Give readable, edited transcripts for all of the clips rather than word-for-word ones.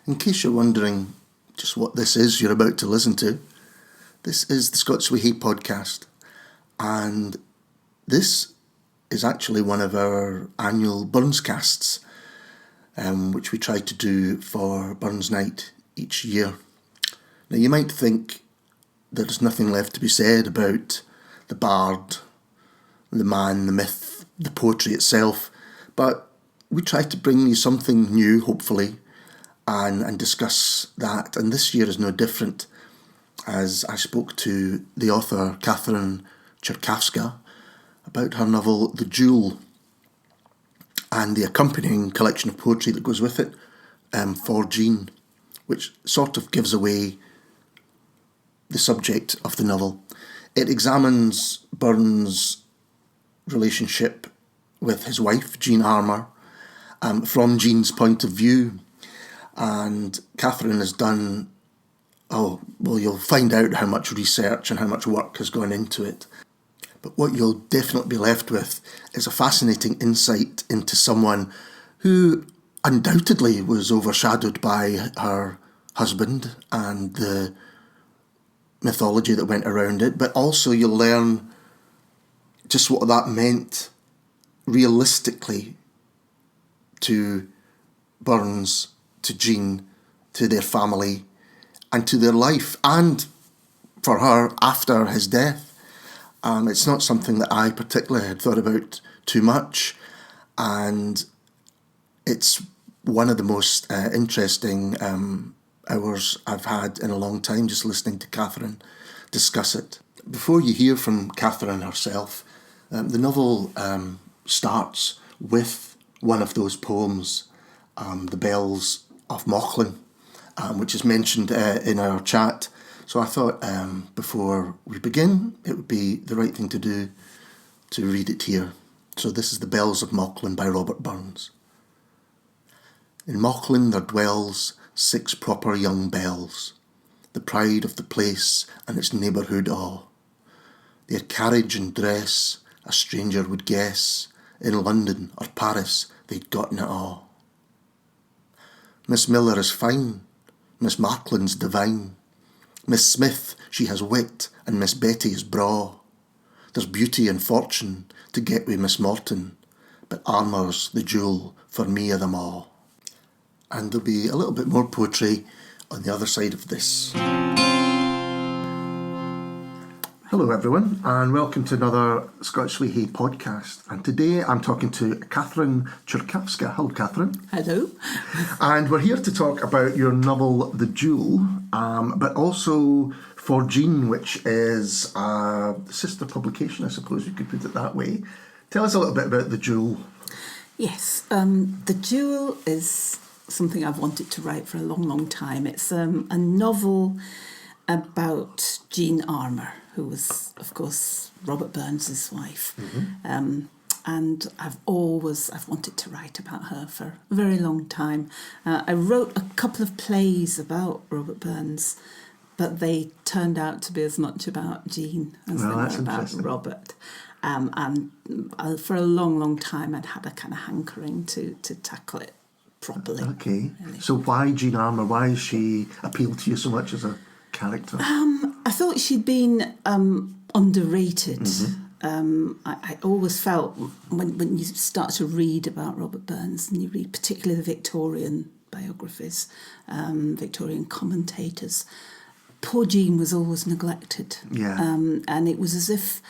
In case you're wondering just what this is you're about to listen to, this is the Scots Whay Hae podcast, and this is actually one of our annual Burnscasts, which we try to do for Burns Night each year. Now, you might think there's nothing left to be said about the bard, the man, the myth, the poetry itself, but we try to bring you something new, hopefully, and discuss that. And this year is no different, as I spoke to the author Catherine Czerkawska about her novel The Jewel and the accompanying collection of poetry that goes with it, for Jean, which sort of gives away the subject of the novel. It examines Burns' relationship with his wife, Jean Armour, from Jean's point of view. And Catherine has done, you'll find out how much research and how much work has gone into it. But what you'll definitely be left with is a fascinating insight into someone who undoubtedly was overshadowed by her husband and the mythology that went around it, but also you'll learn just what that meant realistically to Burns, to Jean, to their family, and to their life, and for her after his death. It's not something that I particularly had thought about too much, and it's one of the most interesting hours I've had in a long time, just listening to Catherine discuss it. Before you hear from Catherine herself, the novel starts with one of those poems, The Bells of Mauchline, which is mentioned in our chat. So I thought before we begin, it would be the right thing to do to read it here. So this is The Bells of Mauchline by Robert Burns. In Mauchline there dwells 6 proper young bells, the pride of the place and its neighbourhood awe. Their carriage and dress a stranger would guess, in London or Paris they'd gotten it all. Miss Miller is fine, Miss Markland's divine, Miss Smith, she has wit, and Miss Betty is braw. There's beauty and fortune to get wi' Miss Morton, but Armour's the jewel for me of them all. And there'll be a little bit more poetry on the other side of this. Hello everyone, and welcome to another Scots Whay Hae podcast. And today I'm talking to Catherine Czerkawska. Hello, Catherine. Hello. And we're here to talk about your novel The Jewel, but also For Jean, which is a sister publication, I suppose you could put it that way. Tell us a little bit about The Jewel. Yes, The Jewel is something I've wanted to write for a long, long time. It's a novel about Jean Armour, who was, of course, Robert Burns' wife. Mm-hmm. And I've wanted to write about her for a very long time. I wrote a couple of plays about Robert Burns, but they turned out to be as much about Jean as they were about Robert. And for a long, long time, I'd had a kind of hankering to tackle it properly. Okay. Really. So why Jean Armour? Why has she appealed to you so much as a character? I thought she'd been underrated. Mm-hmm. I always felt when you start to read about Robert Burns, and you read particularly the Victorian biographies, Victorian commentators, poor Jean was always neglected. Yeah. And it was as if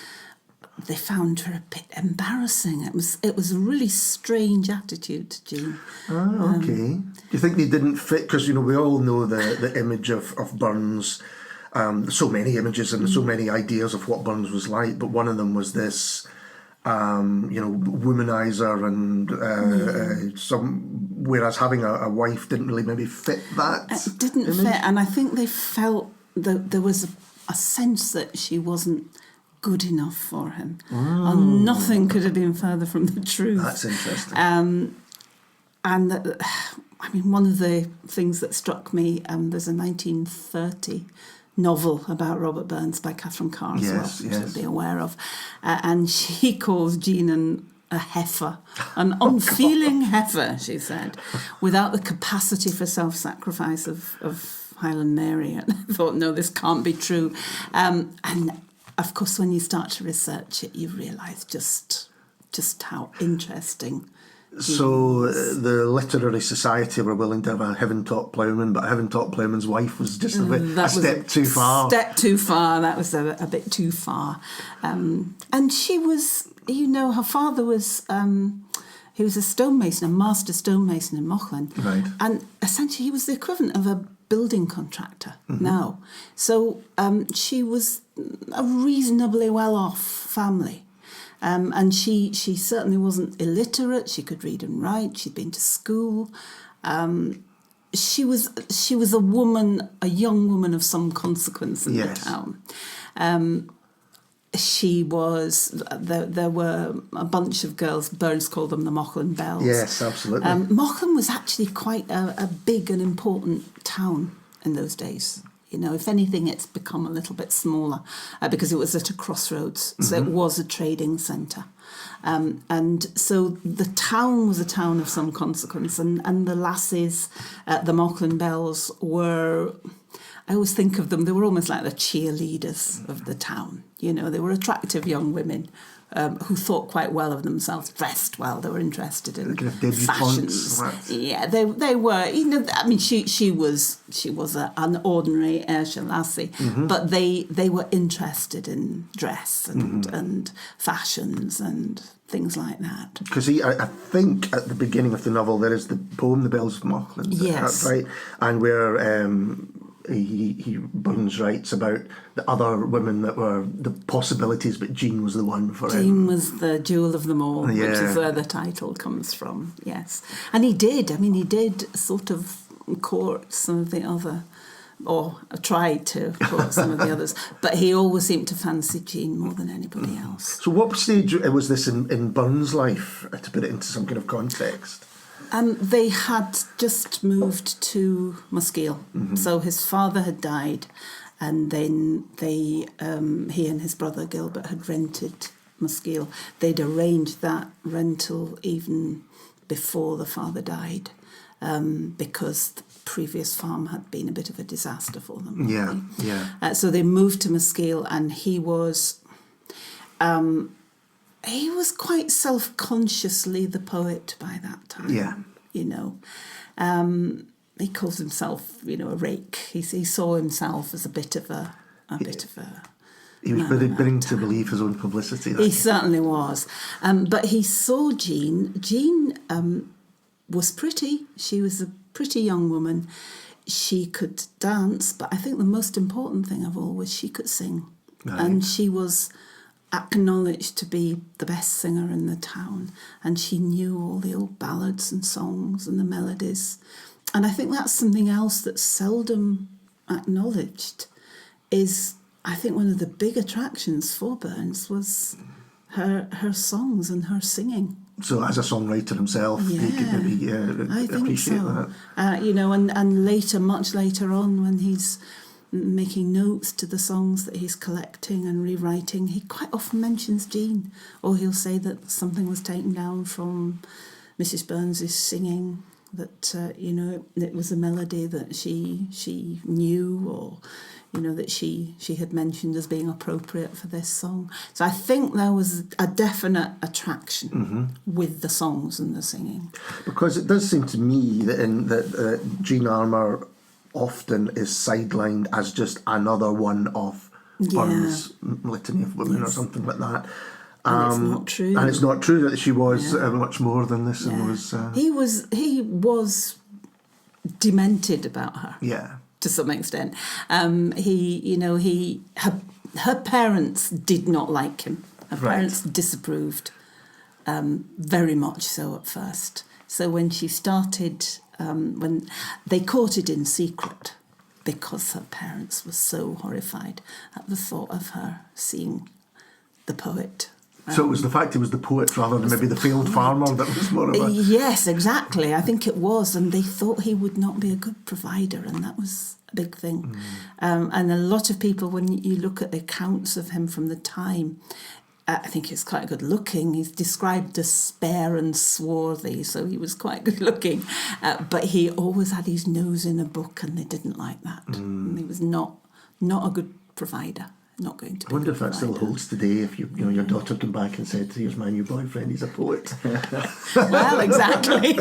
they found her a bit embarrassing. It was a really strange attitude to Jean. Oh, okay. Do you think they didn't fit? Because, we all know the image of Burns. So many images and so many ideas of what Burns was like, but one of them was this, womanizer, and whereas having a wife didn't really maybe fit that. It didn't image. fit, and I think they felt that there was a sense that she wasn't good enough for him. And nothing could have been further from the truth. That's interesting. One of the things that struck me, there's a 1930 novel about Robert Burns by Catherine Czerkawska, which you'll be aware of, and she calls Jean a heifer, an unfeeling heifer, she said, without the capacity for self-sacrifice of Highland Mary. And I thought, no, this can't be true. And of course, when you start to research it, you realise just how interesting. So the literary society were willing to have a heaven-taught ploughman, but a heaven-taught ploughman's wife was just a step too far. Step too far. That was a bit too far. And she was, her father was, he was a stonemason, a master stonemason in Mauchline. Right. And essentially he was the equivalent of a building contractor now. So she was a reasonably well-off family. And she certainly wasn't illiterate. She could read and write. She'd been to school. She was a woman, a young woman of some consequence in the town. She was. There were a bunch of girls. Burns called them the Mauchline Bells. Yes, absolutely. Mauchline was actually quite a big and important town in those days. If anything, it's become a little bit smaller because it was at a crossroads. So it was a trading centre. And so the town was a town of some consequence. And the lasses at the Mauchline Bells were, I always think of them, they were almost like the cheerleaders of the town. They were attractive young women who thought quite well of themselves, dressed well. They were interested in fashions. Yeah, they were. She was an ordinary Ayrshire lassie, but they were interested in dress and fashions and things like that. Because I think at the beginning of the novel there is the poem "The Bells of Mauchline." Yes, right, and where. He Burns writes about the other women that were the possibilities, but Jean was the one for him. Jean was the jewel of them all, which is where the title comes from, yes. And he did sort of court some of the other, or tried to court some of the others, but he always seemed to fancy Jean more than anybody else. So what stage was this in Burns' life, to put it into some kind of context? They had just moved to Muskeil. So his father had died, and then he and his brother Gilbert had rented Muskeil. They'd arranged that rental even before the father died, because the previous farm had been a bit of a disaster for them. Yeah. So they moved to Muskeil, and he was quite self-consciously the poet by that time. Yeah. He calls himself, a rake. He saw himself as a bit of a. He was willing to believe his own publicity. He certainly was. But he saw Jean. Jean was pretty. She was a pretty young woman. She could dance, but I think the most important thing of all was she could sing. Right. And she was acknowledged to be the best singer in the town, and she knew all the old ballads and songs and the melodies. And I think that's something else that's seldom acknowledged. Is I think one of the big attractions for Burns was her songs and her singing. So as a songwriter himself, he could maybe appreciate that. And later, much later on, when he's making notes to the songs that he's collecting and rewriting, he quite often mentions Jean, or he'll say that something was taken down from Mrs. Burns's singing, that it was a melody that she knew, or that she had mentioned as being appropriate for this song. So I think there was a definite attraction with the songs and the singing, because it does seem to me that Jean Armour often is sidelined as just another one of Burns' litany of women or something like that. And it's not true. And it's not true that she was much more than this. And he was demented about her. Yeah. To some extent. Her parents did not like him. Her parents disapproved, very much so at first. So when she started, when they courted in secret, because her parents were so horrified at the thought of her seeing the poet. So it was the fact he was the poet rather than maybe the failed farmer that was more of a... Yes, exactly. I think it was. And they thought he would not be a good provider, and that was a big thing. And a lot of people, when you look at the accounts of him from the time, I think he was quite good looking. He's described as spare and swarthy, so he was quite good looking. But he always had his nose in a book, and they didn't like that. And he was not a good provider. Not going to be. I wonder if that still holds today. If your daughter came back and said, "Here's my new boyfriend. He's a poet." Well, exactly.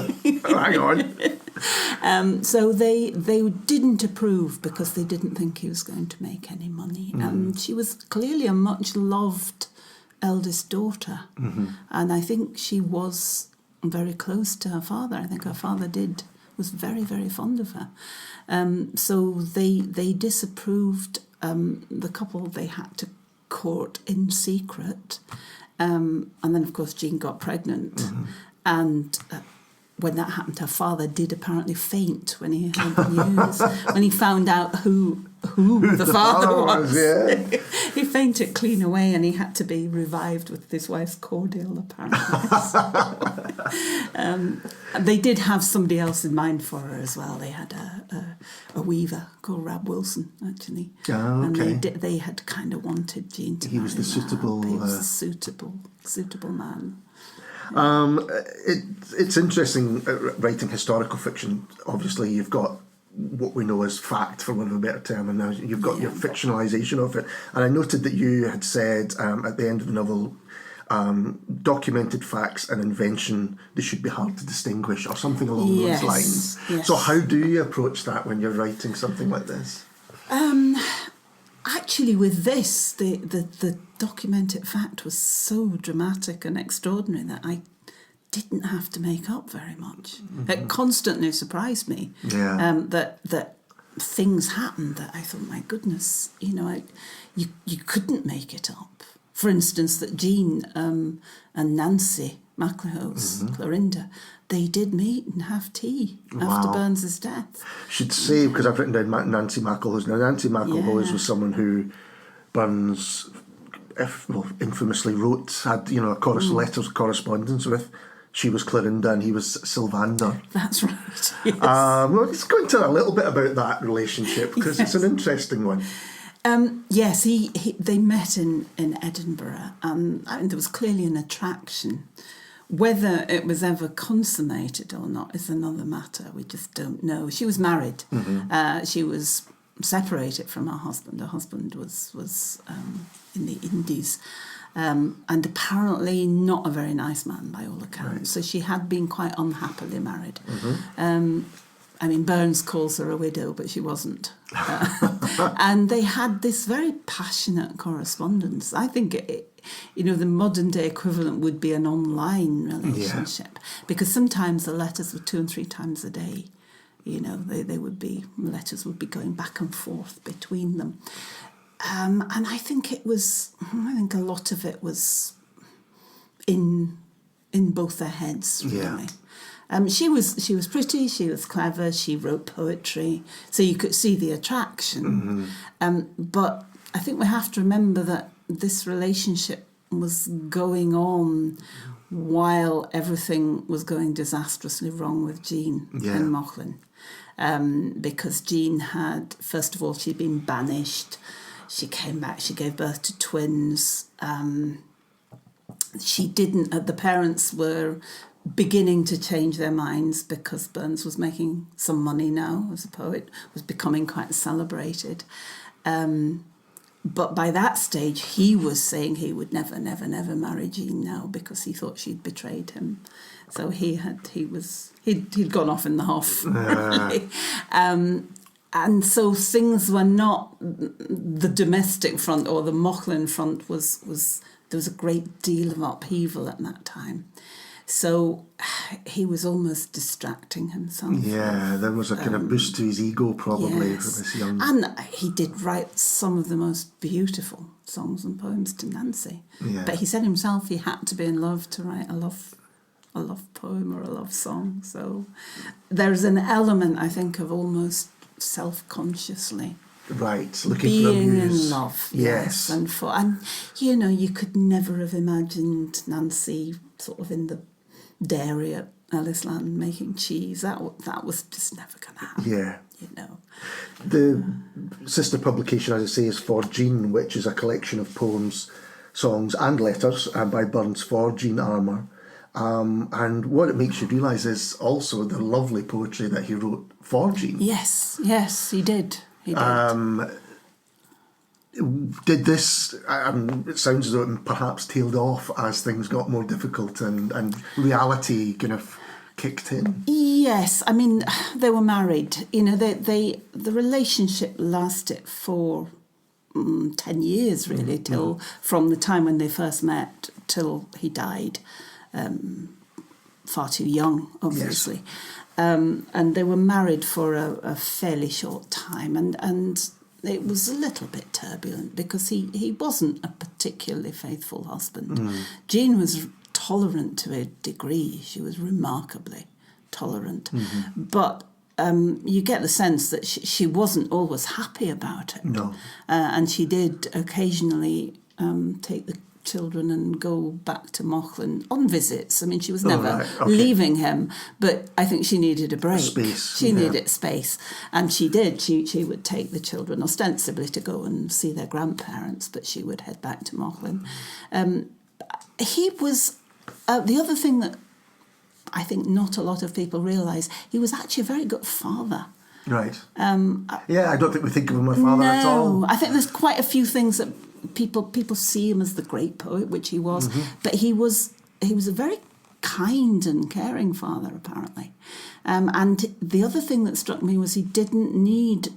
Hang on. So they didn't approve because they didn't think he was going to make any money. And she was clearly a much loved eldest daughter, and I think she was very close to her father. I think her father was very, very fond of her. So they disapproved. The couple they had to court in secret, and then of course Jean got pregnant, and when that happened, her father did apparently faint when he heard the news. When he found out who the father was, yeah. He fainted clean away, and he had to be revived with his wife's cordial, apparently. They did have somebody else in mind for her as well. They had a weaver called Rab Wilson, actually. Oh, okay. And they had kind of wanted Jean to marry. He was the suitable... He was the suitable man. It's interesting writing historical fiction. Obviously, you've got what we know as fact, for want of a better term, and now you've got your fictionalisation of it. And I noted that you had said at the end of the novel, documented facts and invention, they should be hard to distinguish, or something along those lines. Yes. So how do you approach that when you're writing something like this? Actually, with this, the documented fact was so dramatic and extraordinary that I didn't have to make up very much. It constantly surprised me that things happened that I thought, my goodness, you couldn't make it up. For instance, that Jean and Nancy MacLehose, Clorinda, they did meet and have tea after Burns's death. Should say, because I've written down Nancy MacLehose. Now, Nancy MacLehose was someone who Burns infamously had letters of correspondence with. She was Clorinda and he was Sylvander. That's right. Yes. Let's go into a little bit about that relationship, because it's an interesting one. Yes, they met in Edinburgh, and there was clearly an attraction. Whether it was ever consummated or not is another matter. We just don't know. She was married. She was separated from her husband. Her husband was in the Indies, and apparently not a very nice man by all accounts. Right. So she had been quite unhappily married. Burns calls her a widow, but she wasn't. And they had this very passionate correspondence. I think the modern day equivalent would be an online relationship, because sometimes the letters were 2 and 3 times a day. Letters would be going back and forth between them. And I think a lot of it was in both their heads, really. Yeah. She was pretty, she was clever, she wrote poetry, so you could see the attraction. But I think we have to remember that this relationship was going on while everything was going disastrously wrong with Jean in Mauchline. Because Jean had, first of all, she'd been banished. She came back, she gave birth to twins. The parents were beginning to change their minds because Burns was making some money now as a poet, was becoming quite celebrated. But by that stage, he was saying he would never, never, never marry Jean now because he thought she'd betrayed him. So he'd gone off in the huff, really. And so things were not the domestic front or the Mauchline front there was a great deal of upheaval at that time. So he was almost distracting himself. Yeah, there was a kind of boost to his ego probably for this young... And he did write some of the most beautiful songs and poems to Nancy. Yeah. But he said himself he had to be in love to write a love poem or a love song. So there's an element, I think, of almost self-consciously looking being for a muse. In love. Yes. And you could never have imagined Nancy sort of in the dairy at Ellisland making cheese. That was just never going to happen. Yeah. The sister publication, as I say, is For Jean, which is a collection of poems songs and letters by Burns for Jean Armour. And what it makes you realise is also the lovely poetry that he wrote for Jean. Yes, he did. He did. Did this, it sounds as though it perhaps tailed off as things got more difficult and reality kind of kicked in? Yes, I mean, they were married. You know, the relationship lasted for 10 years, really, till from the time when they first met till he died. Far too young, obviously. Yes. And they were married for a fairly short time, and it was a little bit turbulent because he wasn't a particularly faithful husband. Jean was tolerant to a degree. She was remarkably tolerant. But you get the sense that she wasn't always happy about it. No. And she did occasionally take the children and go back to Mauchline on visits. I mean, she was never leaving him, but I think she needed a break. Space. She needed space. And she did. She would take the children ostensibly to go and see their grandparents, but she would head back to Mauchline. He was... the other thing that I think not a lot of people realise, he was actually a very good father. Right. I don't think we think of him as a father at all. No, I think there's quite a few things that people see him as the great poet, which he was, but he was a very kind and caring father, apparently. And the other thing that struck me was he didn't need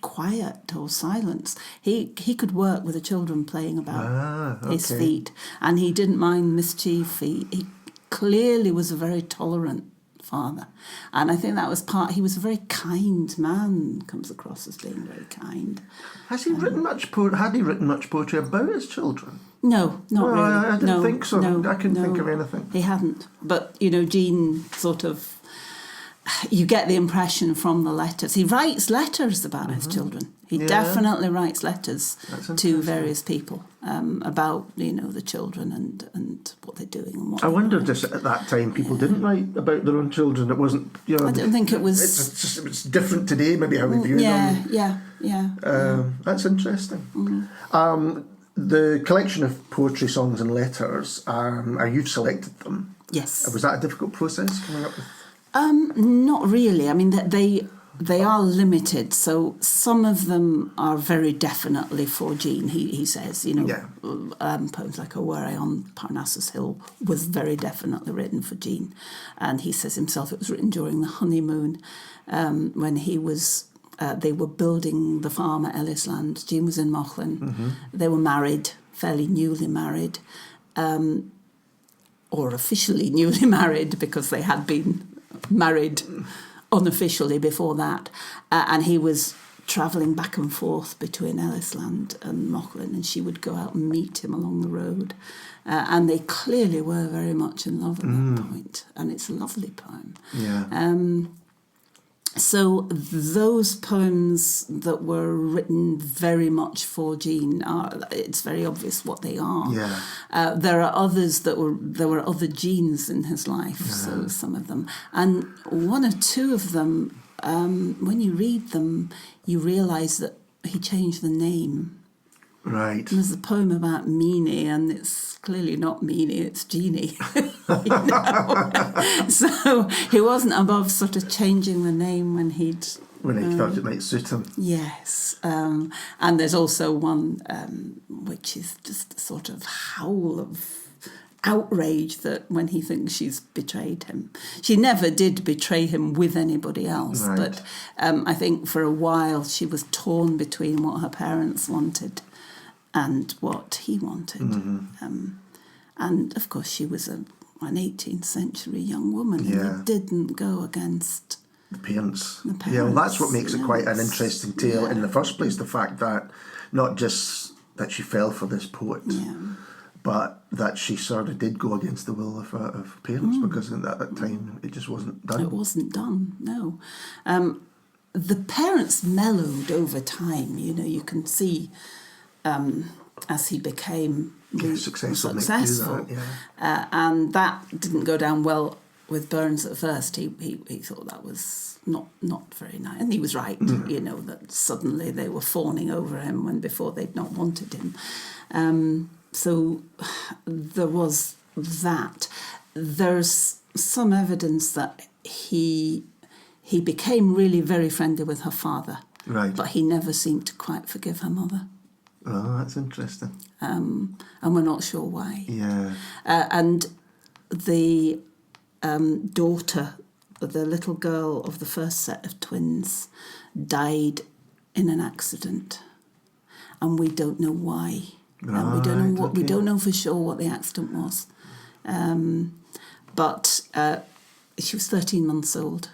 quiet or silence. He could work with the children playing about his feet, and he didn't mind mischief. He clearly was a very tolerant father, and I think that was he was a very kind man, comes across as being very kind. Has he written much had he written much poetry about his children? No, not really. I didn't think so. I couldn't think of anything. He hadn't. But, you know, Jean sort of... You get the impression from the letters. He writes letters about his children. He definitely writes letters to various people about, you know, the children and what they're doing and what. I wonder just at that time people didn't write about their own children. It wasn't, you know. I don't think it was. It's different today, maybe how we view them. Yeah. That's interesting. The collection of poetry, songs, and letters. You've selected them. Yes. Was that a difficult process coming up with? Not really. I mean, they are limited. So some of them are very definitely for Jean. He says, you know, poems like "O Were I on Parnassus Hill" was very definitely written for Jean, and he says himself it was written during the honeymoon when he was. They were building the farm at Ellisland. Jean was in Mauchline. They were married, fairly newly married, or officially newly married because they had been married unofficially before that, and he was travelling back and forth between Ellisland and Mauchline, and she would go out and meet him along the road, and they clearly were very much in love at that point, and it's a lovely poem. So those poems that were written very much for Jean it's very obvious what they are. There are others there were other Jeans in his life, so some of them. And one or two of them, when you read them, you realise that he changed the name. Right. And there's a poem about Meanie, and it's clearly not Meanie, it's Jeannie. So he wasn't above sort of changing the name when he thought it might suit him. Yes. And there's also one which is just a sort of howl of outrage that when he thinks she's betrayed him. She never did betray him with anybody else, but I think for a while she was torn between what her parents wanted and what he wanted. And of course she was an 18th century young woman who didn't go against the parents. Yeah, well, that's what makes it quite an interesting tale in the first place, the fact that not just that she fell for this poet, but that she sort of did go against the will of parents, because at that time it just wasn't done. It wasn't done, no. The parents mellowed over time, you know, you can see as he became successful. And that didn't go down well with Burns at first. He thought that was not very nice. And he was right, you know, that suddenly they were fawning over him when before they'd not wanted him. So there was that. There's some evidence that he became really very friendly with her father. Right. But he never seemed to quite forgive her mother. Oh, that's interesting. And we're not sure why. Yeah. And the daughter, the little girl of the first set of twins, died in an accident. And we don't know why. And we don't know we don't know for sure what the accident was. But she was 13 months old,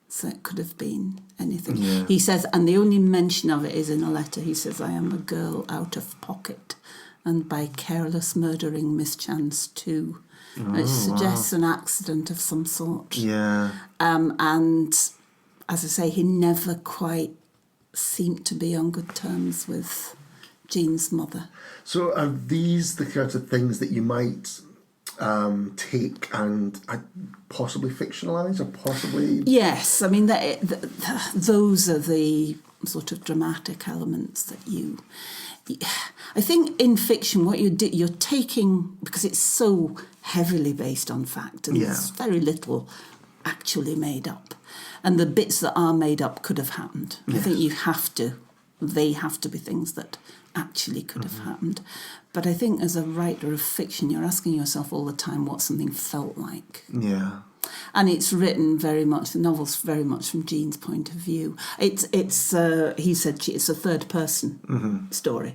so it could have been anything. Yeah. He says, and the only mention of it is in a letter. He says, "I am a girl out of pocket, and by careless murdering mischance too." It suggests an accident of some sort. Yeah. And as I say, he never quite seemed to be on good terms with Jean's mother. So are these the kinds of things that you might take and possibly fictionalise or possibly... Yes, I mean, those are the sort of dramatic elements that you... I think in fiction what you're taking, because it's so heavily based on fact and there's very little actually made up. And the bits that are made up could have happened. Yes. I think they have to be things that actually could have happened. But I think as a writer of fiction, you're asking yourself all the time what something felt like. Yeah. And it's written very much, the novel's very much from Jean's point of view. It's he said it's a third person story.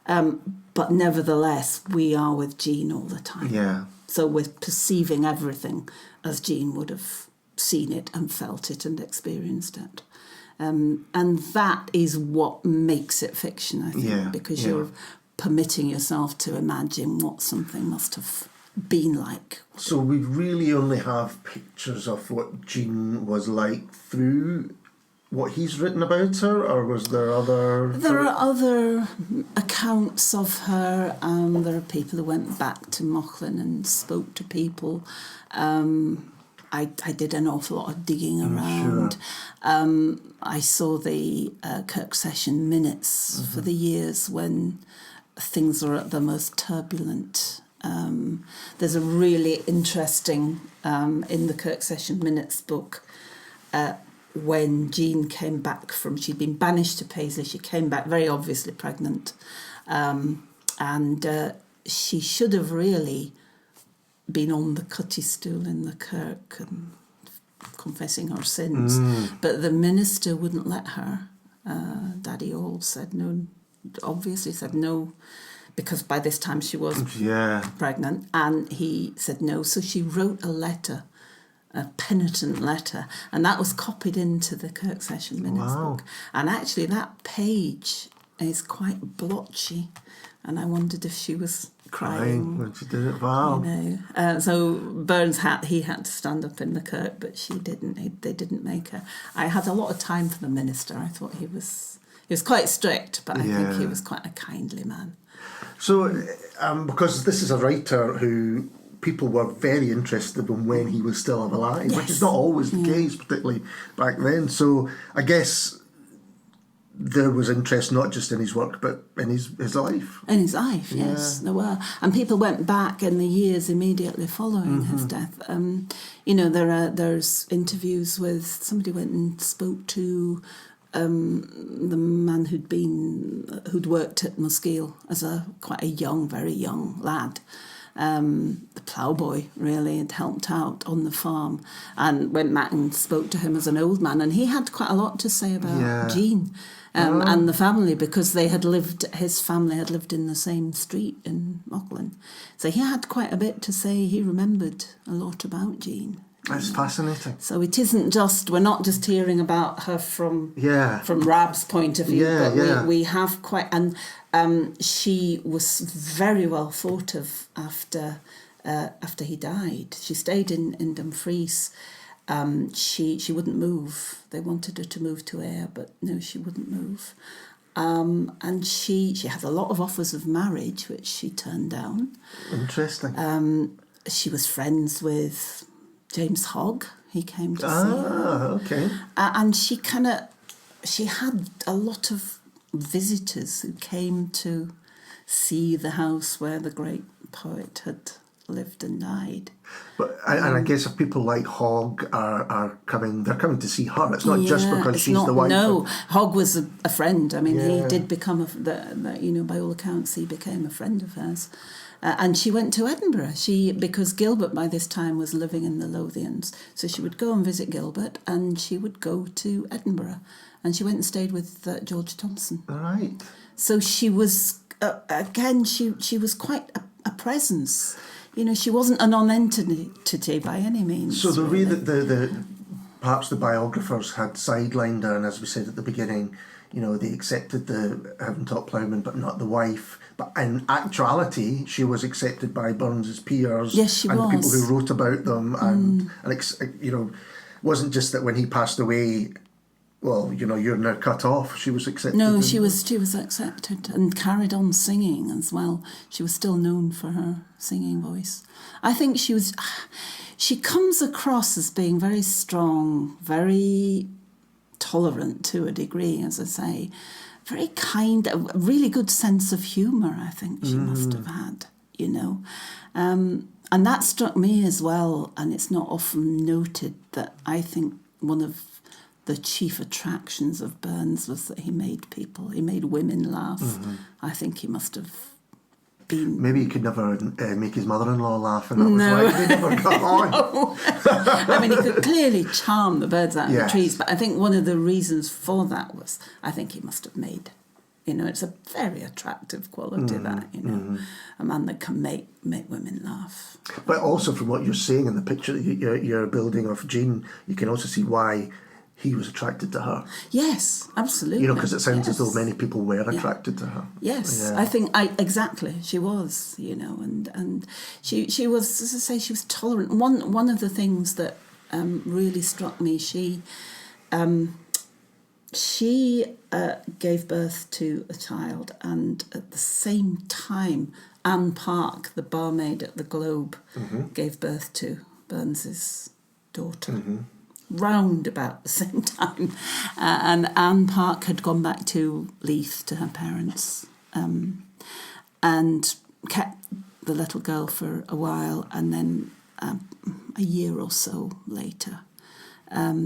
But nevertheless, we are with Jean all the time. Yeah. So we're perceiving everything as Jean would have seen it and felt it and experienced it. And that is what makes it fiction, I think, because you're permitting yourself to imagine what something must have been like. So we really only have pictures of what Jean was like through what he's written about her, or was there other... There are other accounts of her. There are people who went back to Mauchline and spoke to people. I did an awful lot of digging around. Sure. I saw the Kirk Session minutes for the years when things were at the most turbulent. There's a really interesting, in the Kirk Session minutes book, when Jean came back she'd been banished to Paisley, she came back very obviously pregnant, and she should have really been on the cutty stool in the kirk and confessing her sins, but the minister wouldn't let her. Daddy All said no, obviously said no, because by this time she was pregnant, and he said no, so she wrote a letter, a penitent letter, and that was copied into the Kirk Session minutes book. And actually that page is quite blotchy, and I wondered if she was crying when she did it. Wow. So Burns he had to stand up in the kirk, but she didn't. They didn't make her. I had a lot of time for the minister. I thought he was quite strict, but I think he was quite a kindly man. So, because this is a writer who people were very interested in when he was still alive, which is not always the case, particularly back then. So I guess there was interest not just in his work, but in his life. In his life, yes, there were. And people went back in the years immediately following his death. There's interviews with, somebody went and spoke to the man who'd worked at Muskeel as quite a young, very young lad. The ploughboy really had helped out on the farm, and went back and spoke to him as an old man, and he had quite a lot to say about Jean and the family, because his family had lived in the same street in Mauchline, so he had quite a bit to say. He remembered a lot about Jean. That's fascinating. So it isn't just, we're not just hearing about her from Rab's point of view, but we have quite, and she was very well thought of after he died. She stayed in Dumfries. She wouldn't move. They wanted her to move to Ayr, but no, she wouldn't move. And she had a lot of offers of marriage, which she turned down. Interesting. She was friends with James Hogg. He came to see her. Okay. And she had a lot of visitors who came to see the house where the great poet had lived and died. But and I guess if people like Hogg are coming, they're coming to see her. It's not just because she's the wife. No, Hogg was a friend. I mean, he did become by all accounts, he became a friend of hers. And she went to Edinburgh. Because Gilbert by this time was living in the Lothians, so she would go and visit Gilbert, and she would go to Edinburgh, and she went and stayed with George Thompson. Right. So she was again. She was quite a presence. She wasn't a non-entity by any means. So the way that perhaps the biographers had sidelined her, and as we said at the beginning, they accepted the having top ploughman but not the wife. But in actuality, she was accepted by Burns's peers. Yes, she and was. the people who wrote about them, and wasn't just that when he passed away, well, you're now cut off. She was accepted. No, she was accepted and carried on singing as well. She was still known for her singing voice. I think she comes across as being very strong, very tolerant to a degree, as I say, very kind, a really good sense of humour, I think she must have had, And that struck me as well, and it's not often noted that I think one of the chief attractions of Burns was that he made women laugh. I think he must have been... Maybe he could never make his mother-in-law laugh, and that was why they never got on. No. I mean, he could clearly charm the birds out of the trees, but I think one of the reasons for that was, I think he must have made... it's a very attractive quality, a man that can make women laugh. But also from what you're saying in the picture that you're building of Jean, you can also see why he was attracted to her. Yes, absolutely. Because it sounds as though many people were attracted to her. Yes, I think exactly she was. And she was, as I say, she was tolerant. One of the things that really struck me, she gave birth to a child, and at the same time, Anne Park, the barmaid at the Globe, gave birth to Burns's daughter. Round about the same time. And Anne Park had gone back to Leith to her parents and kept the little girl for a while, and then a year or so later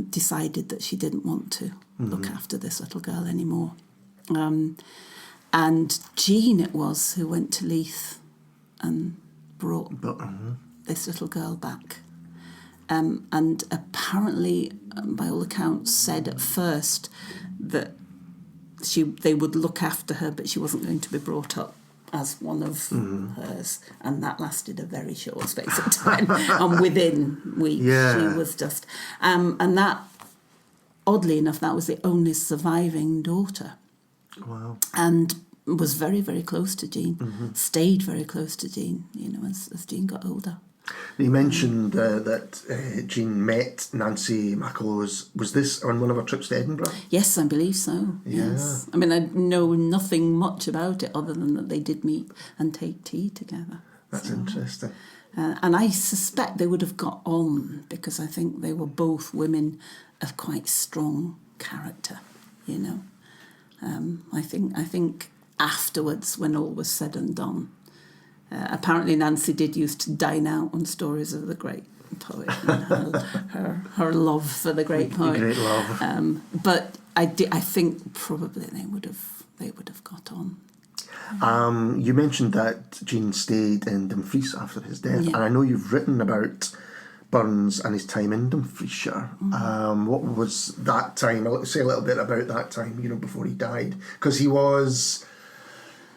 decided that she didn't want to look after this little girl anymore. And Jean it was who went to Leith and brought this little girl back. And apparently, by all accounts, said at first that they would look after her, but she wasn't going to be brought up as one of hers. And that lasted a very short space of time. And within weeks, she was just... and that, oddly enough, that was the only surviving daughter. Wow. And was very, very close to Jean, stayed very close to Jean, as Jean got older. You mentioned that Jean met Nancy McElroy. Was this on one of her trips to Edinburgh? Yes, I believe so. Yes. I mean, I know nothing much about it other than that they did meet and take tea together. That's interesting. And I suspect they would have got on because I think they were both women of quite strong character, I think afterwards, when all was said and done, apparently Nancy did used to dine out on stories of the great poet and her love for the great poet. Great love. But I think probably they would have got on. You mentioned that Jean stayed in Dumfries after his death, and I know you've written about Burns and his time in Dumfriesshire. What was that time? I'll say a little bit about that time, before he died, because he was...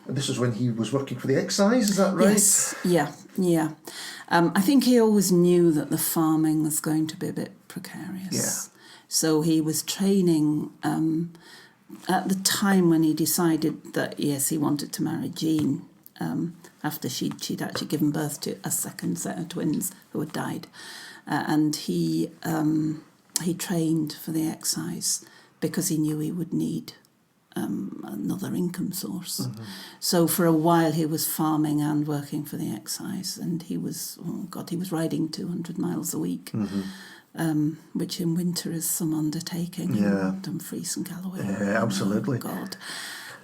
This was when he was working for the excise, is that right? Yes, yeah. I think he always knew that the farming was going to be a bit precarious. Yeah. So he was training at the time when he decided that, yes, he wanted to marry Jean, after she'd actually given birth to a second set of twins who had died. And he trained for the excise because he knew he would need another income source. So for a while he was farming and working for the excise, and he was riding 200 miles a week, which in winter is some undertaking. Dumfries and Galloway. Yeah, absolutely. Oh,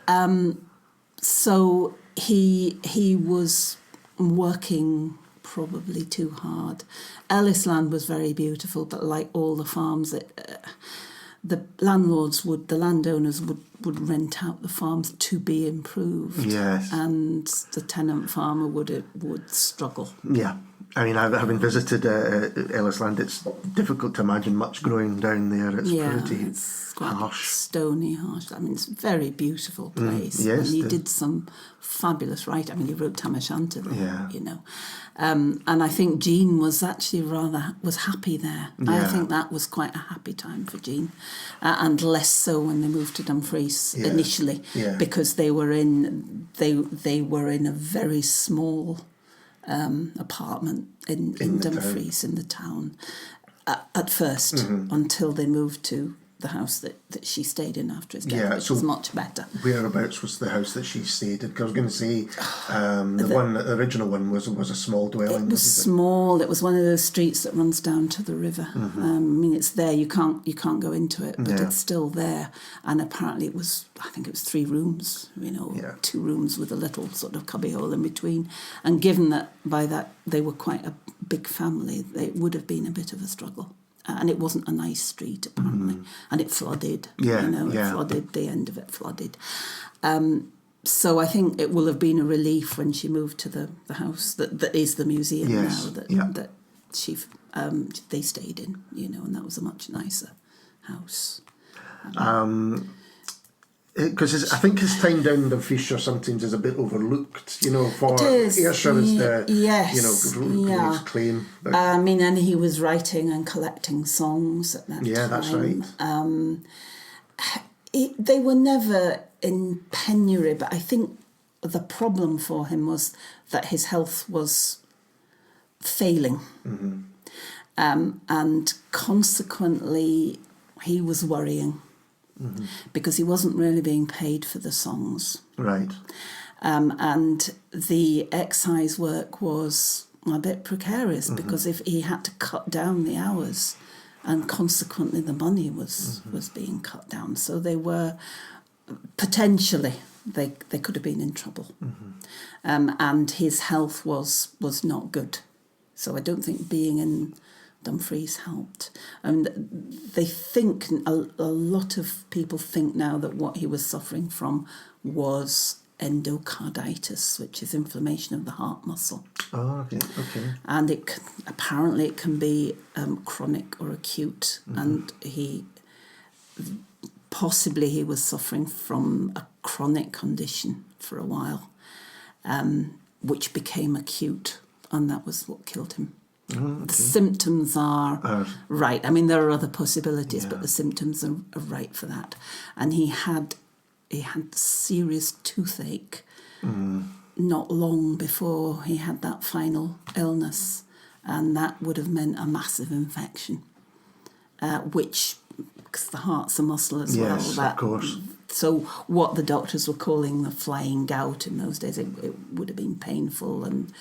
God. So he was working probably too hard. Ellisland was very beautiful, but like all the farms, the landowners would rent out the farms to be improved. Yes. And the tenant farmer would struggle. Yeah. I mean, having visited Ellisland, it's difficult to imagine much growing down there. It's pretty it's quite harsh. Stony, harsh. I mean, it's a very beautiful place. Yes, and he did some fabulous writing. I mean, he wrote Tam O'Shanter there, Yeah. you know. And I think Jean was actually was happy there. Yeah. I think that was quite a happy time for Jean, and less so when they moved to Dumfries initially, because they were in a very small apartment in Dumfries in the town at first, until they moved to the house that she stayed in after his death, which was much better. Whereabouts was the house that she stayed in? Because I was going to say the original one was a small dwelling. It was small. It was one of those streets that runs down to the river. I mean, it's there. You can't go into it, but it's still there. And apparently, I think it was 3 rooms. 2 rooms with a little sort of cubbyhole in between. And given that by that they were quite a big family, it would have been a bit of a struggle. And it wasn't a nice street, apparently. And it flooded. It flooded. The end of it flooded. So I think it will have been a relief when she moved to the house that is the museum now that they stayed in, and that was a much nicer house. Because I think his time down in Ayrshire sometimes is a bit overlooked, for Ayrshire is the great claim. I mean, and he was writing and collecting songs at that time. Yeah, that's right. They were never in penury, but I think the problem for him was that his health was failing. And consequently, he was worrying. Because he wasn't really being paid for the songs. Right. And the excise work was a bit precarious because if he had to cut down the hours, and consequently the money was being cut down. So they were potentially, they could have been in trouble. And his health was not good. So I don't think being in Dumfries helped. And they think, a lot of people think now that what he was suffering from was endocarditis, which is inflammation of the heart muscle. Oh, okay. And apparently it can be chronic or acute. And he was suffering from a chronic condition for a while, which became acute, and that was what killed him. The symptoms are right. I mean, there are other possibilities, but the symptoms are right for that. And he had serious toothache not long before he had that final illness, and that would have meant a massive infection, which, because the heart's a muscle as well. Yes, of course. So what the doctors were calling the flying gout in those days, it would have been painful and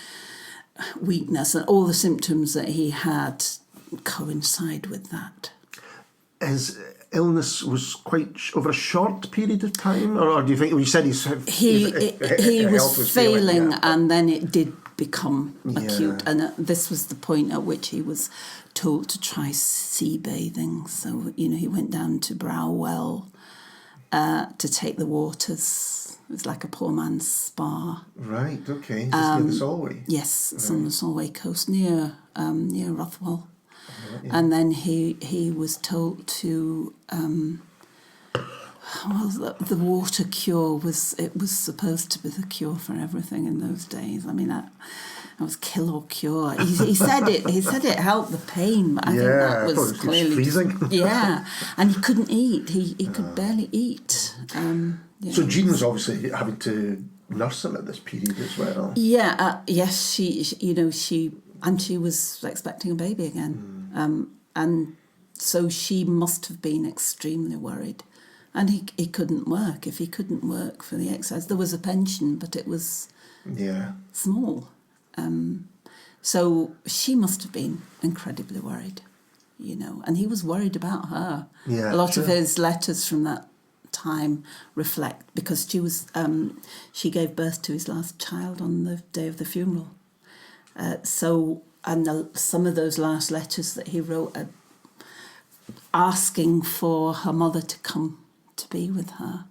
weakness, and all the symptoms that he had coincide with that. His illness was quite over a short period of time, or do you think? Well, you said he was failing, and then it did become acute, and this was the point at which he was told to try sea bathing. So he went down to Browell to take the waters. It was like a poor man's spa. Right, okay. Just near the Solway? Yes, it's on the Solway coast, near Rothwell. And then he was told to... the water cure was supposed to be the cure for everything in those days. I mean, that was kill or cure. He said it helped the pain, but I think that was clearly freezing. And he couldn't eat. He could barely eat. So Jean was obviously having to nurse him at this period as well. Yes, she was expecting a baby again, and so she must have been extremely worried. And he couldn't work. If he couldn't work for the excise, there was a pension, but it was small. So she must have been incredibly worried, and he was worried about her. Yeah, a lot of his letters from that time reflect, because she gave birth to his last child on the day of the funeral. Some of those last letters that he wrote are asking for her mother to come to be with her.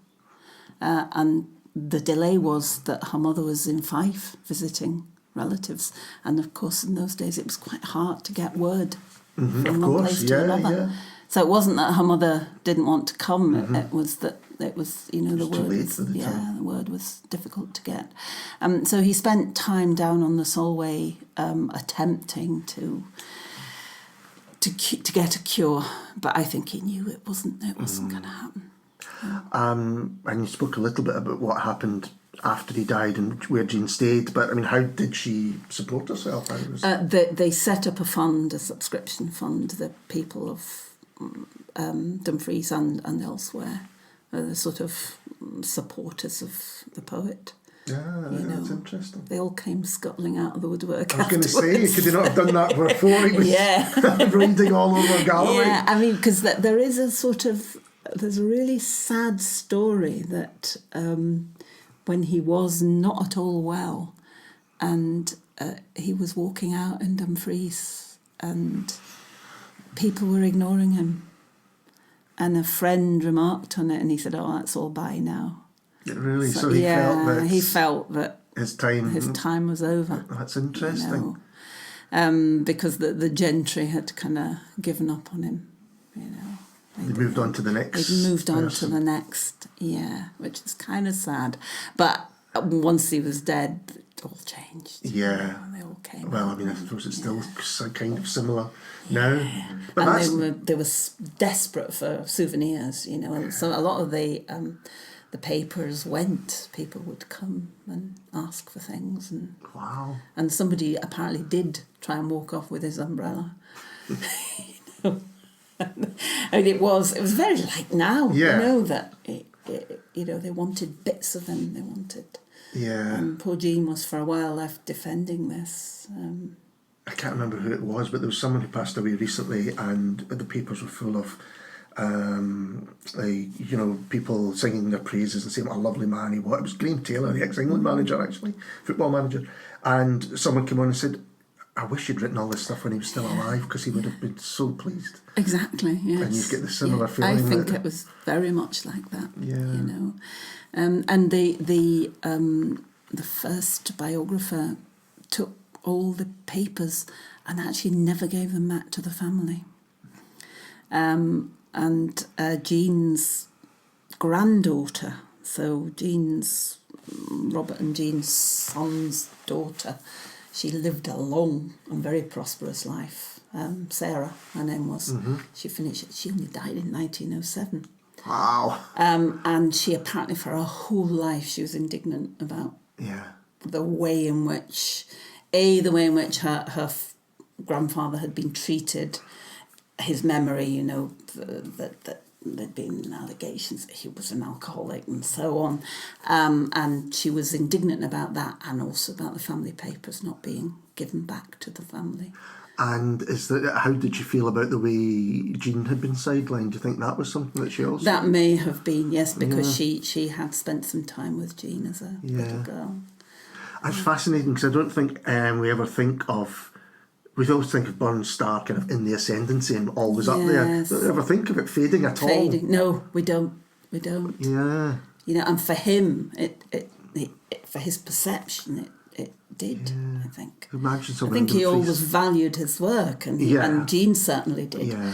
And the delay was that her mother was in Fife visiting relatives. And of course, in those days, it was quite hard to get word from one place to another. Yeah. So it wasn't that her mother didn't want to come. It was that the word was difficult to get. So he spent time down on the Solway attempting to get a cure, but I think he knew it wasn't going to happen. And you spoke a little bit about what happened after he died and where Jean stayed, but I mean, how did she support herself? They set up a subscription fund, the people of Dumfries and elsewhere, the sort of supporters of the poet. Yeah, that's interesting. They all came scuttling out of the woodwork. I was going to say, could they not have done that before he was raiding all over Galloway? Yeah, I mean, because there's a really sad story that when he was not at all well, and he was walking out in Dumfries, and people were ignoring him, and a friend remarked on it, and he said, "Oh, that's all by now." Really? So he felt that his time was over. That's interesting. Because the gentry had kind of given up on him. They moved on to the next. They moved on to the next, which is kind of sad. But once he was dead, it all changed. Yeah. They all came. Well, I mean, I suppose it's still kind of similar now. But and they were desperate for souvenirs, and so a lot of the papers went. People would come and ask for things, and wow. And somebody apparently did try and walk off with his umbrella. I mean, it was very like now. That they wanted bits of him. They wanted. Yeah. And poor Jean was for a while left defending this. I can't remember who it was, but there was someone who passed away recently, and the papers were full of people singing their praises and saying what a lovely man he was. It was Graham Taylor, the ex-England manager, actually, football manager. And someone came on and said, "I wish you'd written all this stuff when he was still alive, because he would have been so pleased." Exactly, yes. And you get the similar feeling. I think it was very much like that. Yeah. And the first biographer took all the papers and actually never gave them back to the family. And Jean's granddaughter, so Robert and Jean's son's daughter, she lived a long and very prosperous life. Sarah, her name was. She only died in 1907. Wow. And she apparently for her whole life she was indignant about the way in which her grandfather had been treated, his memory, that there'd been allegations that he was an alcoholic and so on. And she was indignant about that, and also about the family papers not being given back to the family. And how did you feel about the way Jean had been sidelined? Do you think that was something that she also... That may have been, yes, because she had spent some time with Jean as a little girl. It's fascinating, because I don't think we ever think of... We always think of Burns Star kind of in the ascendancy and always up there. Don't ever think of it fading at all. No, we don't. Yeah. And for him, it for his perception, it did, I think. Imagine I think he always valued his work, and Jean certainly did. Yeah.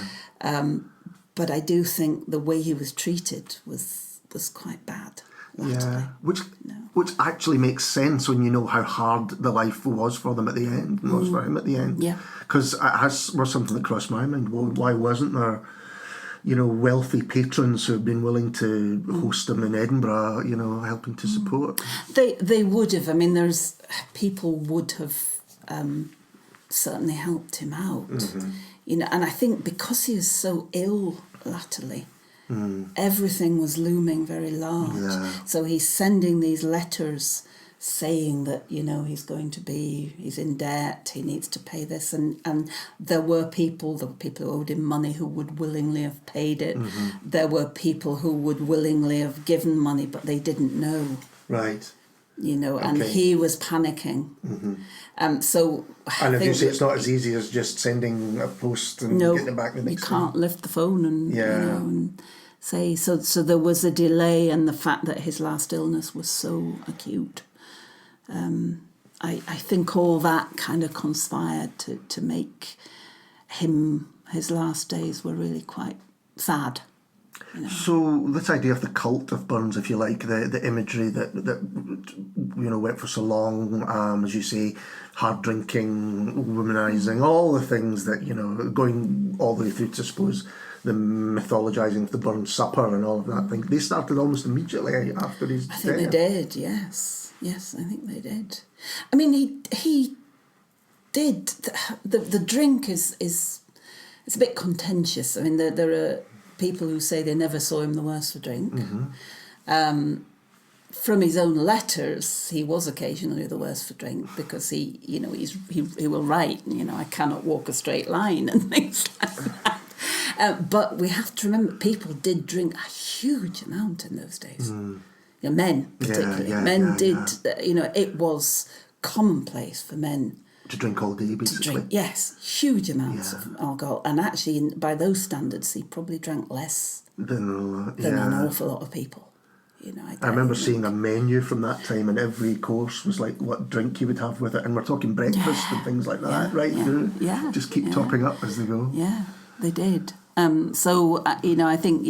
But I do think the way he was treated was quite bad. Latterly. Yeah, which actually makes sense when you know how hard the life was for them at the end, and was for him at the end. Yeah. Because it was something that crossed my mind. Well, why wasn't there, wealthy patrons who have been willing to host him in Edinburgh, helping to support? They would have. I mean, people would have certainly helped him out. And I think because he was so ill latterly, everything was looming very large. Yeah. So he's sending these letters saying that, he's in debt, he needs to pay this. And there were people who owed him money who would willingly have paid it. Mm-hmm. There were people who would willingly have given money, but they didn't know. Right. And he was panicking. Mm-hmm. So I and think, if you say it's not as easy as just sending a post and getting it back the next you can't lift the phone and, Yeah. and say, so there was a delay, and the fact that his last illness was so acute. I think all that kind of conspired to make his last days were really quite sad. So this idea of the cult of Burns, if you like, the imagery that went for so long, as you say, hard drinking, womanising, all the things that, going all the way through to, I suppose, the mythologising of the Burns Supper and all of that thing, they started almost immediately after his death. I think they did, yes. Yes, I think they did. I mean, he did. The drink is it's a bit contentious. I mean, there are people who say they never saw him the worse for drink. Mm-hmm. From his own letters, he was occasionally the worse for drink because he will write, I cannot walk a straight line and things like that. But we have to remember, people did drink a huge amount in those days. Men particularly. Men did. It was commonplace for men to drink all day, basically. To drink, yes, huge amounts of alcohol. And actually, by those standards, he probably drank less than an awful lot of people. I remember seeing a menu from that time, and every course was like what drink you would have with it, and we're talking breakfast and things like that, right? Just keep topping up as they go. Yeah, they did. So I think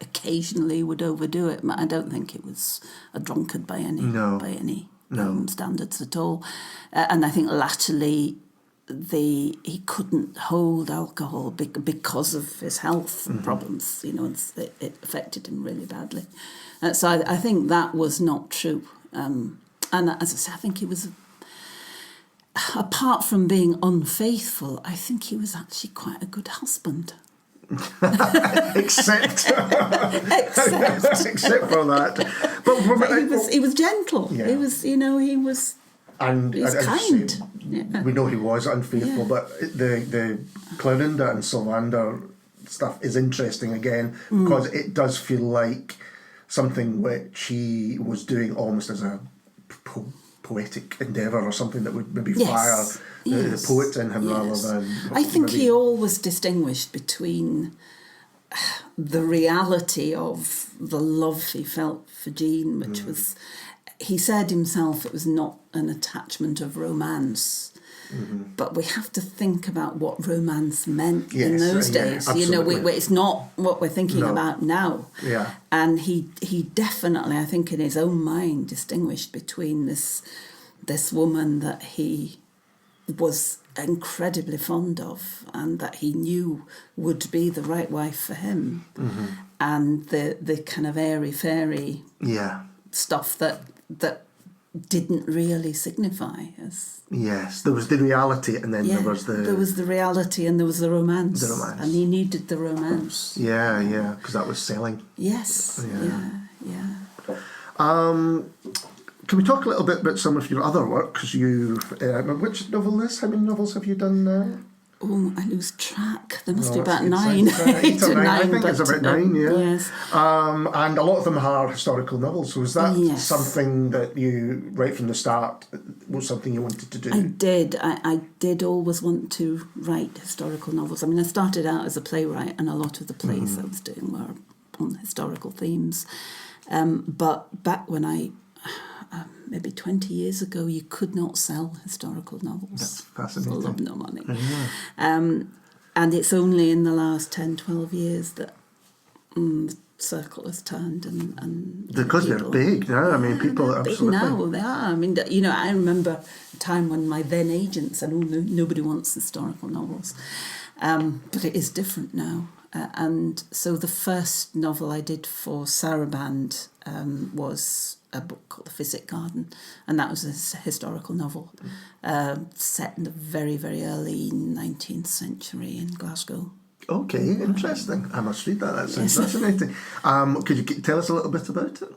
occasionally would overdo it. I don't think it was a drunkard by any standards at all. And I think latterly he couldn't hold alcohol because of his health problems. It affected him really badly. So I think that was not true. And as I say, I think he was, apart from being unfaithful, I think he was actually quite a good husband. except for that, but he was gentle. Yeah. He was and he's kind. Say, we know he was unfaithful, but the Clorinda and Sylvander stuff is interesting again because it does feel like something which he was doing almost as a poetic endeavour or something that would maybe fire the poet in him rather than... I think he always distinguished between the reality of the love he felt for Jean, which was... He said himself it was not an attachment of romance, but we have to think about what romance meant in those days. It's not what we're thinking about now. Yeah. And he definitely, I think, in his own mind, distinguished between this woman that he was incredibly fond of and that he knew would be the right wife for him, and the kind of airy-fairy stuff that didn't really signify as... Yes, there was the reality, and then there was the... There was the reality and there was the romance. The romance. And he needed the romance. Yeah, because that was selling. Yes, yeah. Can we talk a little bit about some of your other work? Because which novel is? How many novels have you done now? Oh, I lose track. There must be about 9. 8 or 9. I think it's about 9, yeah. Yes. And a lot of them are historical novels. So was that something that you, right from the start, was something you wanted to do? I did. I did always want to write historical novels. I mean, I started out as a playwright, and a lot of the plays I was doing were on historical themes. But back when maybe 20 years ago, you could not sell historical novels. That's fascinating. Full of no money. And it's only in the last 10, 12 years that the circle has turned. And because they're big now. I mean, people are big now. They are. I mean, I remember a time when my then agent said, nobody wants historical novels. But it is different now. And so the first novel I did for Saraband was a book called The Physic Garden, and that was a historical novel set in the very, very early 19th century in Glasgow. Okay, interesting. I must read that. That sounds fascinating. Could you tell us a little bit about it?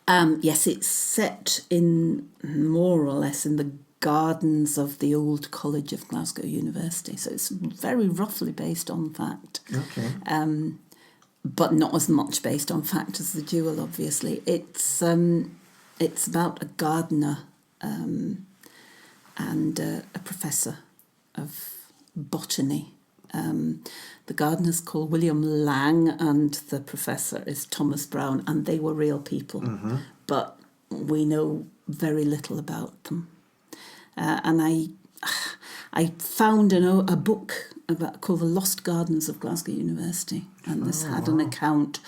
Yes, it's set in more or less in the gardens of the old College of Glasgow University. So it's very roughly based on fact. Okay. But not as much based on fact as The Duel, obviously. It's about a gardener and a professor of botany. The gardener's called William Lang and the professor is Thomas Brown, and they were real people, but we know very little about them. And I found a book called The Lost Gardens of Glasgow University, and this had an account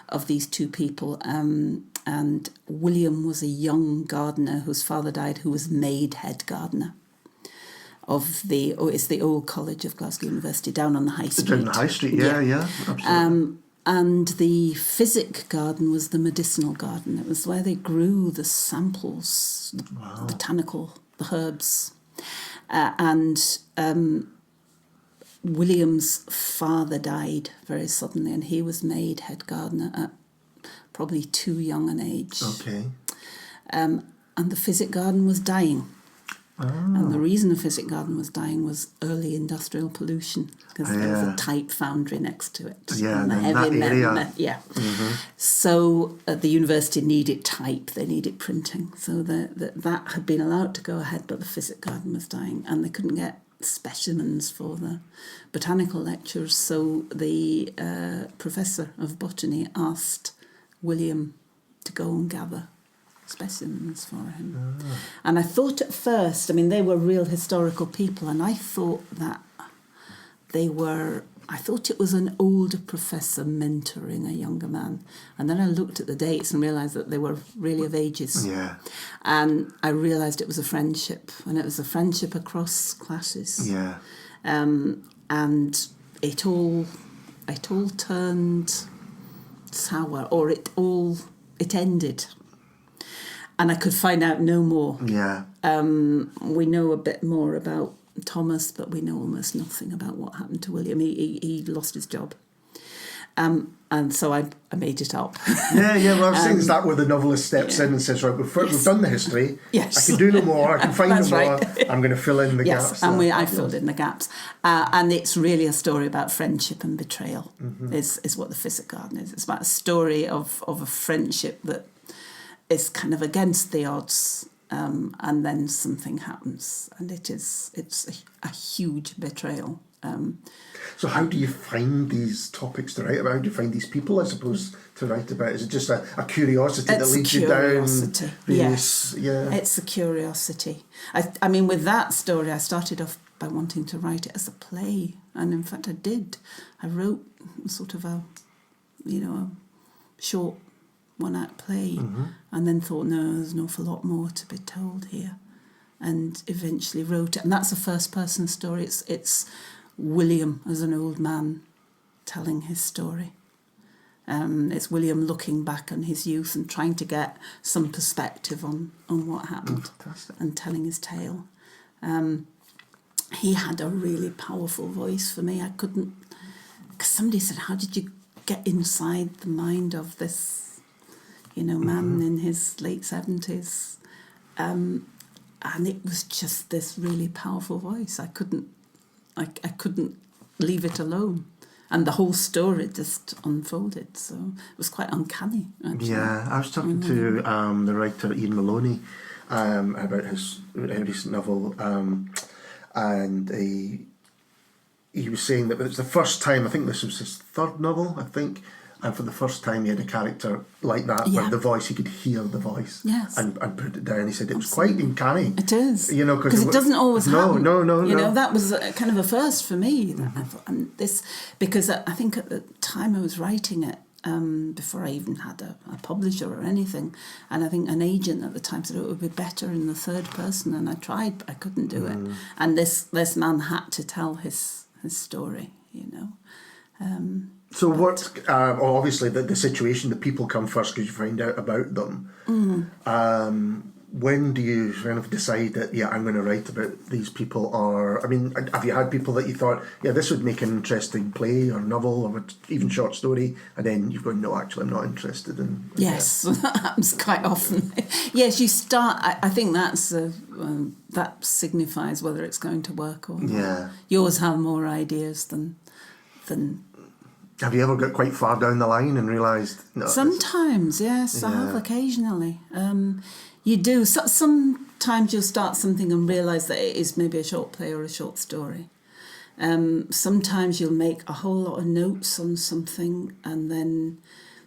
of these two people. And William was a young gardener whose father died, who was made head gardener of it's the old College of Glasgow University down on the High Street. Down on the High Street, yeah, absolutely. And the physic garden was the medicinal garden. It was where they grew the samples, the botanical, the herbs. William's father died very suddenly, and he was made head gardener at probably too young an age. Okay. And the physic garden was dying. And the reason the physic garden was dying was early industrial pollution, because there was a type foundry next to it. Yeah, and the heavy that area. So the university needed type, they needed printing. So that had been allowed to go ahead, but the physic garden was dying, and they couldn't get specimens for the botanical lectures. So the professor of botany asked William to go and gather specimens for him. And I thought at first, they were real historical people, and I thought it was an older professor mentoring a younger man. And then I looked at the dates and realised that they were really of ages. Yeah. And I realised it was a friendship, and it was a friendship across classes. Yeah. And it all turned sour, or it ended. And I could find out no more. Yeah. We know a bit more about Thomas, but we know almost nothing about what happened to William. He lost his job. And so I made it up. Yeah. Well, I was saying, is that where the novelist steps in and says, right, we've done the history. Yes. I can do no more. I can find no more. Right. I'm going to fill in the gaps. Yes, and I filled in the gaps. And it's really a story about friendship and betrayal, is what the physic garden is. It's about a story of a friendship that is kind of against the odds, and then something happens, and it's a huge betrayal. So how do you find these topics to write about? How do you find these people, I suppose, to write about? Is it just a curiosity that leads you down? Yes, yeah. It's a curiosity. I mean, with that story, I started off by wanting to write it as a play, and in fact I did. I wrote sort of a short one-act play, and then thought, no, there's an awful lot more to be told here, and eventually wrote it. And that's a first-person story. It's William as an old man telling his story. It's William looking back on his youth and trying to get some perspective on what happened, and telling his tale. He had a really powerful voice for me. I couldn't... Because somebody said, how did you get inside the mind of this man in his late 70s, and it was just this really powerful voice. I couldn't leave it alone, and the whole story just unfolded. So it was quite uncanny, actually. Yeah, I was talking to the writer Ian Maloney about his recent novel, and he was saying that it was the first time. I think this was his third novel, and for the first time he had a character like that, where the voice, he could hear the voice, and put it down. He said it was quite uncanny. It is, because it doesn't always happen. No. That was kind of a first for me. And this, because I think at the time I was writing it, before I even had a publisher or anything, and I think an agent at the time said it would be better in the third person, and I tried, but I couldn't do it. And this man had to tell his story, So what? Obviously, the situation, the people come first because you find out about them. when do you kind of decide that, yeah, I'm going to write about these people? Or, I mean, have you had people that you thought, yeah, this would make an interesting play or novel or even short story, and then you've gone, no, actually, I'm not interested in... Yes, that happens quite often. Yes, you start... I think that's that signifies whether it's going to work or not. Yeah. You always have more ideas than... Have you ever got quite far down the line and realised... No, sometimes, yes, I have occasionally. You do. Sometimes you'll start something and realise that it is maybe a short play or a short story. Sometimes you'll make a whole lot of notes on something and then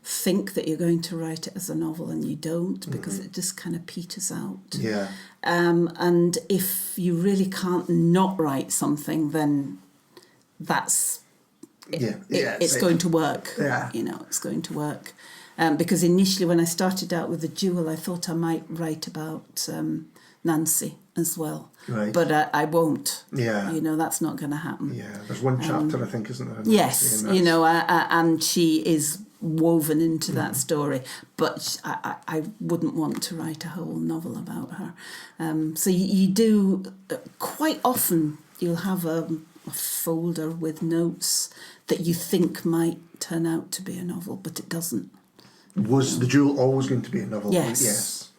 think that you're going to write it as a novel, and you don't, because it just kind of peters out. Yeah. And if you really can't not write something, then that's... it's going to work. Yeah. It's going to work. Because initially when I started out with The Jewel, I thought I might write about Nancy as well. Right. But I won't. Yeah. That's not going to happen. Yeah, there's one chapter, I think, isn't there? Yes, and she is woven into that story. But I wouldn't want to write a whole novel about her. So you do, quite often, you'll have a folder with notes that you think might turn out to be a novel, but it doesn't. Was The Jewel always going to be a novel? Yes.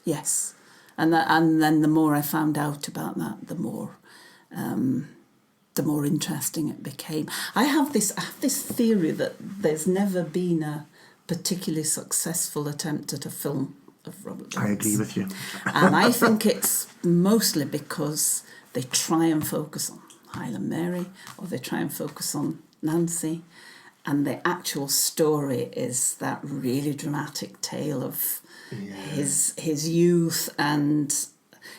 And then the more I found out about that, the more interesting it became. I have this theory that there's never been a particularly successful attempt at a film of Robert Burns. I agree with you. And I think it's mostly because they try and focus on Highland Mary, or they try and focus on Nancy, and the actual story is that really dramatic tale of his youth and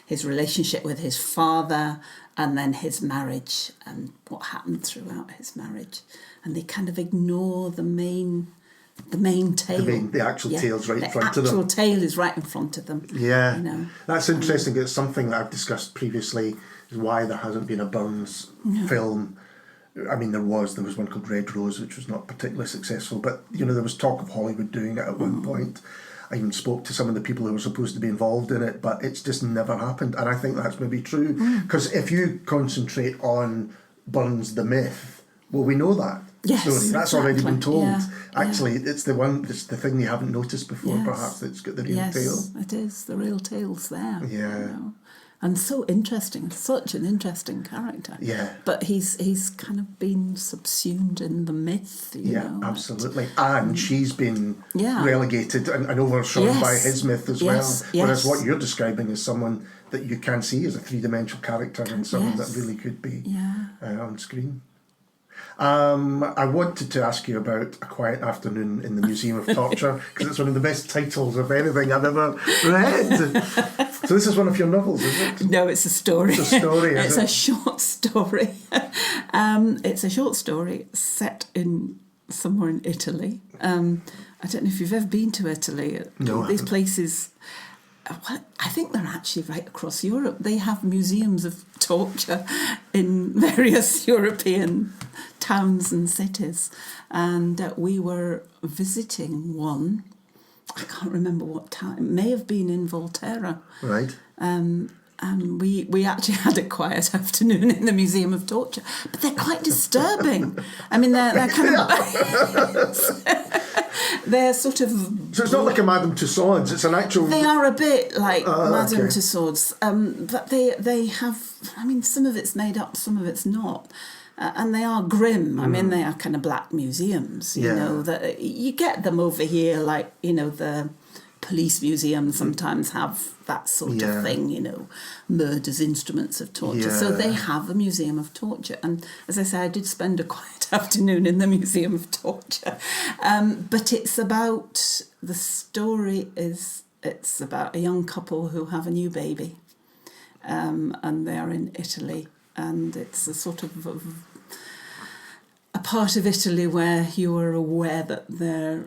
his relationship with his father, and then his marriage and what happened throughout his marriage. And they kind of ignore the main tale. The actual tale's right in front of them. The actual tale is right in front of them. Yeah. That's interesting. It's something that I've discussed previously, is why there hasn't been a Burns film. I mean, there was one called Red Rose, which was not particularly successful, but there was talk of Hollywood doing it at one point. I even spoke to some of the people who were supposed to be involved in it, but it's just never happened. And I think that's maybe true, because if you concentrate on Burns the myth, well, we know that story. That's already been told. Yeah. Actually, it's the thing you haven't noticed before, perhaps, that's got the real tale. Yes, it is. The real tale's there. Yeah. And so interesting, such an interesting character. Yeah. But he's kind of been subsumed in the myth, you know. Absolutely. And she's been relegated and overshadowed by his myth as well. Whereas what you're describing is someone that you can see as a three-dimensional character and someone that really could be on screen. I wanted to ask you about A Quiet Afternoon in the Museum of Torture, because it's one of the best titles of anything I've ever read. So this is one of your novels, is it? No, it's a story. It's a story, It's a short story. It's a short story set in somewhere in Italy. I don't know if you've ever been to Italy. No, these places... Well, I think they're actually right across Europe. They have museums of torture in various European towns and cities. And we were visiting one. I can't remember what town. It may have been in Volterra. Right. And we actually had a quiet afternoon in the Museum of Torture. But they're quite disturbing. I mean, they're kind of... They're sort of... So it's not like a Madame Tussauds, it's an actual... They are a bit like Madame Tussauds, but they have... I mean, some of it's made up, some of it's not. And they are grim. I mean, they are kind of black museums, you know. That you get them over here, like, the police museums sometimes have that sort of thing, murders, instruments of torture. So they have a museum of torture. And as I say, I did spend a quiet afternoon in the Museum of Torture. But it's about, the story is, it's about a young couple who have a new baby. And they're in Italy. And it's a sort of a part of Italy where you are aware that they're...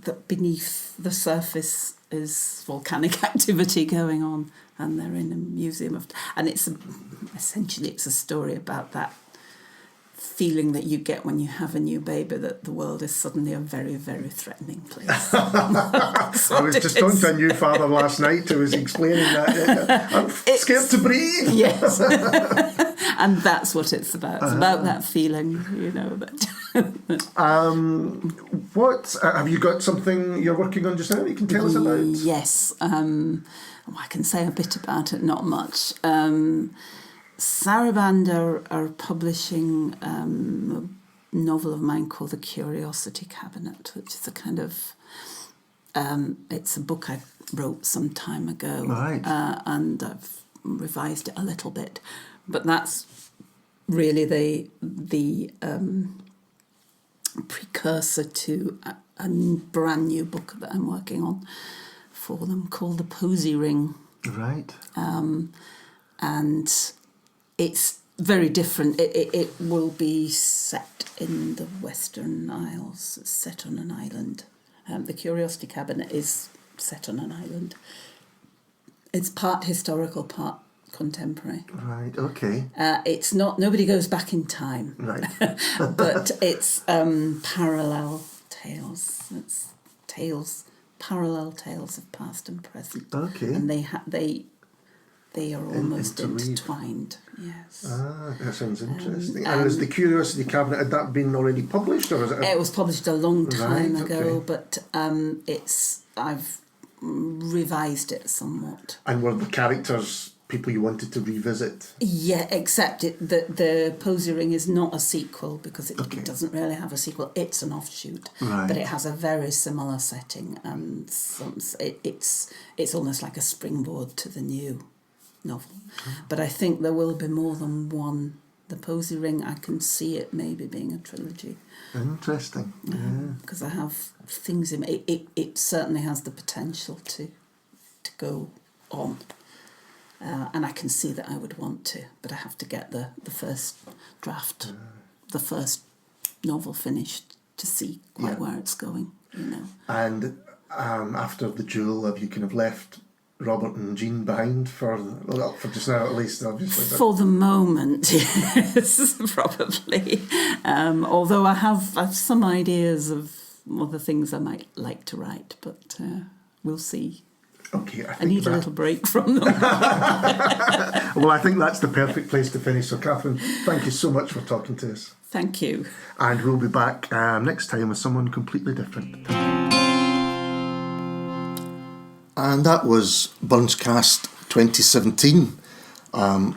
that beneath the surface is volcanic activity going on, and they're in a museum of... And it's essentially a story about that feeling that you get when you have a new baby, that the world is suddenly a very, very threatening place. I was just talking to a new father last night who was explaining that. I'm scared to breathe. Yes. And that's what it's about. It's about that feeling, that... What have you got something you're working on just now that you can tell us about? Yes. I can say a bit about it, not much. Saraband are publishing a novel of mine called The Curiosity Cabinet, which is a kind of... it's a book I wrote some time ago. Right. And I've revised it a little bit. But that's really the precursor to a brand new book that I'm working on for them called The Posy Ring. Right. And it's very different. It will be set in the Western Isles. It's set on an island. The Curiosity Cabinet is set on an island. It's part historical, part contemporary. Right, okay. It's not... Nobody goes back in time. Right. But it's parallel tales. It's parallel tales of past and present. Okay. And they are almost Interweave. Intertwined. Yes. That sounds interesting. And is the Curiosity Cabinet, had that been already published, or is it? It was published a long time Right, ago, okay. but I've revised it somewhat. And were the characters people you wanted to revisit? Yeah, except the Posy Ring is not a sequel because it Okay. doesn't really have a sequel. It's an offshoot, Right. but it has a very similar setting, and it's almost like a springboard to the new novel. But I think there will be more than one. The Posy Ring, I can see it maybe being a trilogy. Interesting. Yeah. Because I have things in it. It certainly has the potential to go on. And I can see that I would want to, but I have to get the first draft, the first novel finished to see quite where it's going, And after The Jewel, have you kind of left Robert and Jean behind for just now, at least, obviously? But... For the moment, yes, probably. Although I have some ideas of other things I might like to write, but we'll see. Okay, I need a little break from them. Well, I think that's the perfect place to finish. So, Catherine, thank you so much for talking to us. Thank you. And we'll be back next time with someone completely different. And that was Burnscast 2017. I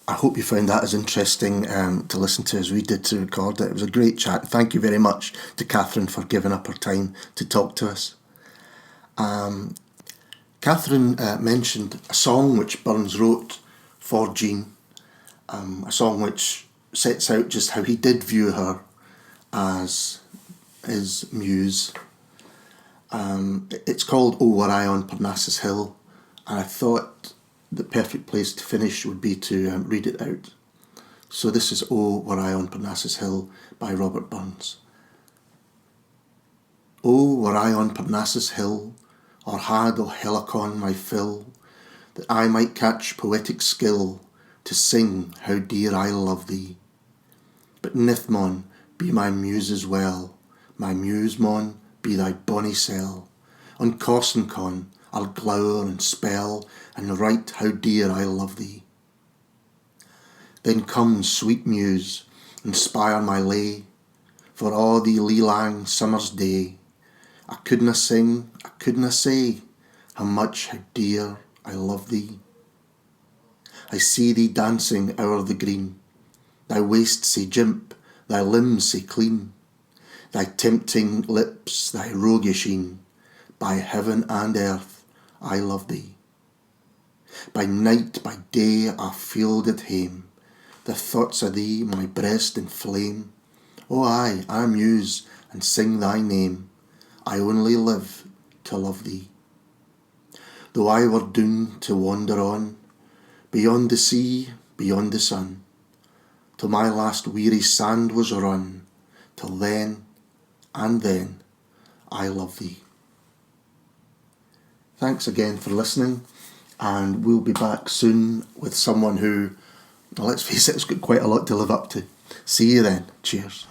hope you found that as interesting to listen to as we did to record it. It was a great chat. Thank you very much to Catherine for giving up her time to talk to us. Catherine mentioned a song which Burns wrote for Jean, a song which sets out just how he did view her as his muse. It's called "Oh Were I on Parnassus Hill," and I thought the perfect place to finish would be to read it out. So this is "Oh Were I on Parnassus Hill" by Robert Burns. Oh, were I on Parnassus Hill, or had o' Helicon my fill, that I might catch poetic skill to sing how dear I love thee. But Nithmon be my muse as well, my muse, mon, be thy bonny sell. On Corsincon I'll glower and spell and write how dear I love thee. Then come, sweet muse, inspire my lay, for a' the lee-lang summer's day. I couldna sing, I couldna say, how much, how dear I love thee. I see thee dancing o'er the green, thy waist sae jimp, thy limbs sae clean, thy tempting lips, thy roguish een. By heaven and earth, I love thee. By night, by day, I feel it hame, the thoughts o' thee my breast inflame. Oh aye, I muse and sing thy name, I only live to love thee. Though I were doom'd to wander on, beyond the sea, beyond the sun, till my last weary sand was run, till then, and then, I love thee. Thanks again for listening, and we'll be back soon with someone who, well, let's face it, has got quite a lot to live up to. See you then. Cheers.